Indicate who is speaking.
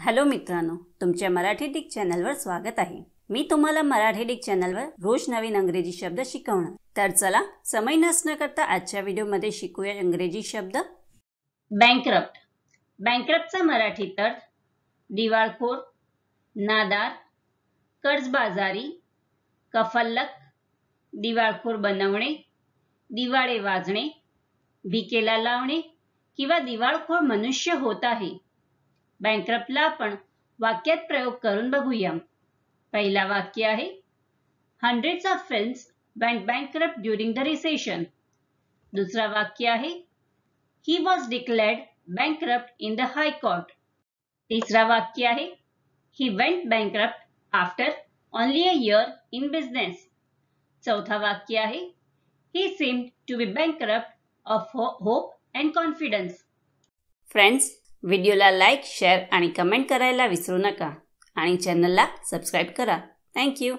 Speaker 1: Hello मित्रांनो, तुमच्या Marathi Dick चॅनलवर स्वागत आहे। मी तुम्हाला मराठी डिक चॅनलवर रोज नवीन इंग्रजी शब्द शिकवणार। तर चला समय नष्ट न करता आजच्या व्हिडिओमध्ये शिकूया इंग्रजी शब्द। बँकरप्ट। बँकरप्टचा मराठी अर्थ दिवाळखोर, नादार, कर्जबाजारी, कफल्लक, दिवाळखोर बनवणे, दिवाळे वाजणे, भिकेला लावणे किंवा दिवाळखोर मनुष्य होत आहे। बँकरप्टला आपण वाक्यात प्रयोग करून बघूया। पहिला वाक्य आहे, Hundreds of films went bankrupt during the recession. दुसरा वाक्य आहे, He was declared bankrupt in the High Court. तिसरा वाक्य आहे, He went bankrupt after only a year in business. चौथा वाक्य आहे, He seemed to be bankrupt of hope and confidence. Friends, व्हिडिओला लाईक, शेअर आणि कमेंट करायला विसरू नका आणि चॅनलला सबस्क्राईब करा। Thank you.